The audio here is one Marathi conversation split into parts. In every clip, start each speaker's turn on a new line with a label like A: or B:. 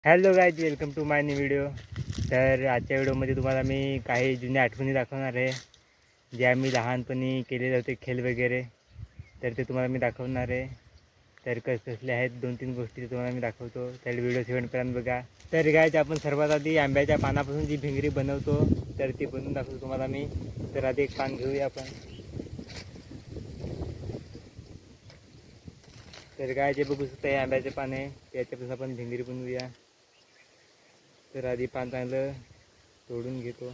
A: Hello guys, welcome to my new video. तर आजच्या व्हिडिओमध्ये तुम्हाला मी काही जुन्या आठवणी दाखवणार आहे, जे आम्ही लहानपणी केलेले होते खेळ वगैरे. तर ते तुम्हाला मी दाखवणार आहे. तर कसले आहेत 2-3 गोष्टी तुम्हाला मी दाखवतो. तर व्हिडिओ शेवटपर्यंत बघा. तर गाईज, आपण सर्वात आधी आंब्याच्या पानापासून जी भिंगरी बनवतो तर ती बनवून दाखवतो तुम्हाला मी. तर आधी एक पान घेऊया आपण. तर गाय जे बघू शकता हे आंब्याचे पान आहे, त्याच्यापासून आपण भिंगरी बनवूया. तर आधी पान चांगलं तोडून घेतो.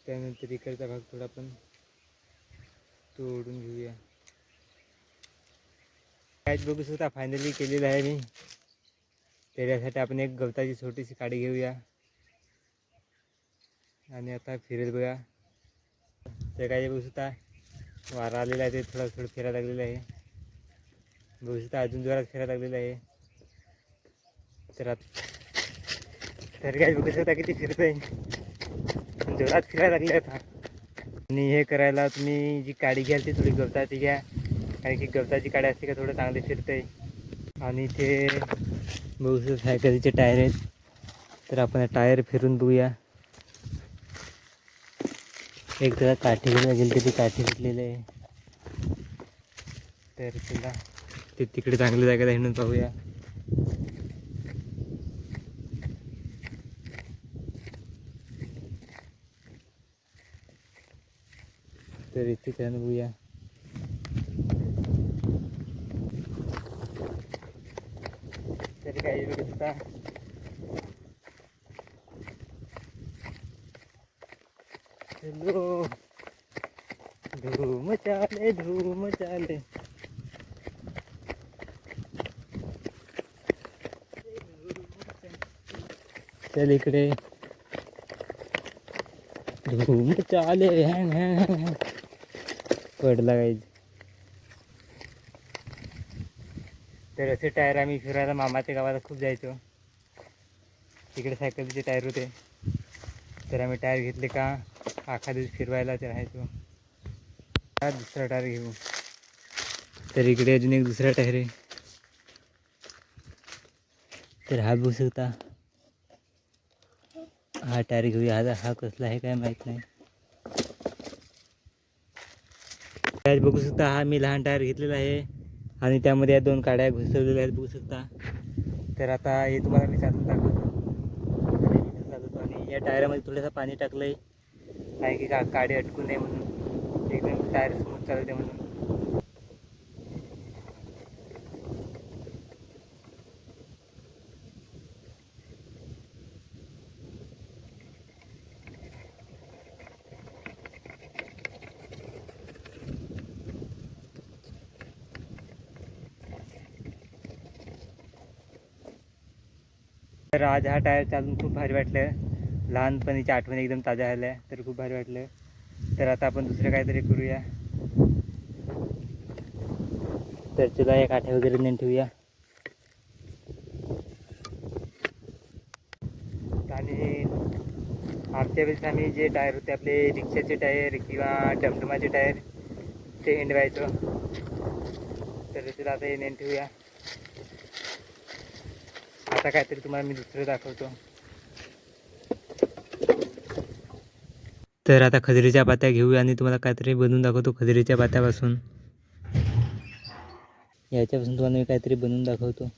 A: त्यानंतर इकडचा भाग थोडा पण तोडून घेऊया. काहीच बघू शकता फायनली केलेलं आहे मी. तर यासाठी आपण एक गवताची छोटीशी काडी घेऊया आणि आता फिरेल बघा. तर काय बघू शकता वारा आलेला आहे, ते थोडं फिरायला लागलेलं आहे. बघू शकता अजून जोरात फिरायला लागलेलं आहे. तर काय बघू शकता किती फिरतंय, जोरात फिरायला लागले आता. आणि हे करायला तुम्ही जी काडी घ्याल ती थोडी गवताची घ्या, कारण की गवताची काडी असते का थोडं चांगले फिरतंय. आणि ते बघू शकता सायकलीचे टायर आहेत. तर आपण टायर फिरून बघूया. एक जरा काठी घेऊन गेली ती काठी घेतलेली आहे. तर चला ते तिकडे चांगल्या जागेला हिंडून पाहूया. तर इथे छान बघूया. तर काही बघता चलो धूम चाले धूम चाले. चल इकडे धूम चाले. पडला गाईज. तर असे टायर आम्ही फिरायला मामाच्या गावाला खूप जायचो. तिकडे सायकलीचे टायर होते. तर आम्ही टायर घेतले का अख्खा दिवस फिरवायला ते राहायचो. दुसरा टायर घेऊ. तर इकडे अजून एक दुसरा टायर आहे. तर हा बघू शकता, हा टायर घेऊया. हा कसला आहे काय माहीत नाही. टायर बघू शकता, हा मी लहान टायर घेतलेला आहे आणि त्यामध्ये या 2 काड्या घुसवलेल्या आहेत बघू शकता. तर आता हे तुम्हाला मी चालून दाखवतो. आणि या टायरामध्ये थोडंसं पाणी टाकलं आहे, कारण की काडी अटकू नये म्हणून, एकदम टायर स्मूथ चालू दे म्हणून. तर आज हा टायर चालून खूप भारी वाटलं. लहानपणीच्या आठवणी एकदम ताज्या झाल्या. तर खूप भारी वाटलं. तर आता आपण दुसरं काहीतरी करूया. तर चला या काठ्या वगैरे नेऊन ठेवूया. आणि आमच्या वेळेस आम्ही जे टायर होते आपले रिक्षाचे टायर किंवा टमटमाचे टायर ते हिंडवायचो. तर चला आता हे नेऊन ठेवूया. आता काहीतरी तुम्हाला मी दुसरं दाखवतो. तर आता खजरीच्या पात्या घेऊया आणि तुम्हाला काहीतरी बनवून दाखवतो खजरीच्या पात्यापासून. याच्यापासून तुम्हाला मी काहीतरी बनवून दाखवतो.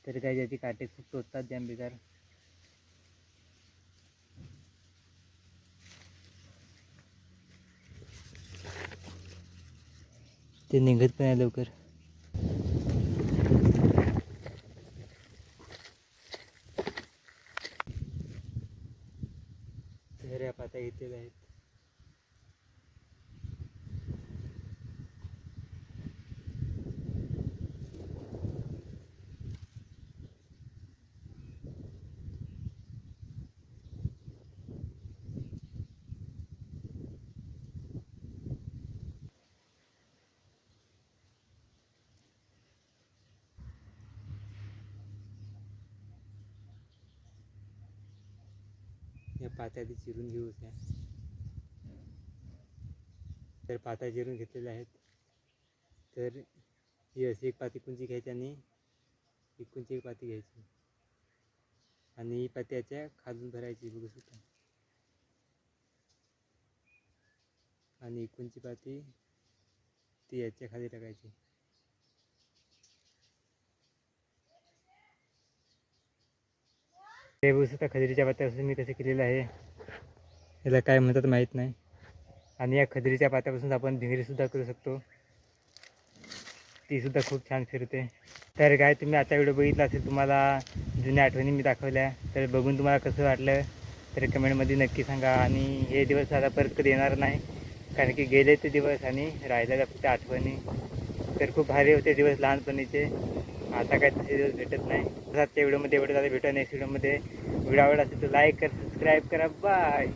A: तर काय याची काटे खूप टोचतात जाम बेकार. ते निघत पण आहे लवकर. तर या पात्या घेतलेल्या आहेत. या पात्या आधी चिरून घेऊ त्या. तर पात्या चिरून घेतलेल्या आहेत. तर ही अशी एक पाती कुंची घ्यायची आणि इकडूनची एक पाती घ्यायची आणि ही पाती याच्या खालून भरायची बघू शकता. आणि इकडूनची पाती ती याच्या खाली टाकायची. हे बघू शकता खजरीच्या पात्यापासून मी कसं केलेलं आहे. याला काय म्हणतात माहीत नाही. आणि या खजरीच्या पात्यापासून आपण भिंगरीसुद्धा करू शकतो. तीसुद्धा खूप छान फिरते. तर काय तुम्ही आजचा व्हिडिओ बघितला असेल, तुम्हाला जुन्या आठवणी मी दाखवल्या, तर बघून तुम्हाला कसं वाटलं तर कमेंटमध्ये नक्की सांगा. आणि हे दिवस आता परत कधी येणार नाही, कारण की गेले ते दिवस आणि राहिलेल्या फक्त आठवणी. तर खूप भारी होते दिवस लहानपणीचे. आता काय तसे दिवस भेटत नाही. आजच्या व्हिडिओमध्ये एवढं झालं. भेटूया नेक्स्ट व्हिडिओमध्ये. व्हिडिओ आवडला असेल तर लाईक करा, सबस्क्राईब करा. बाय.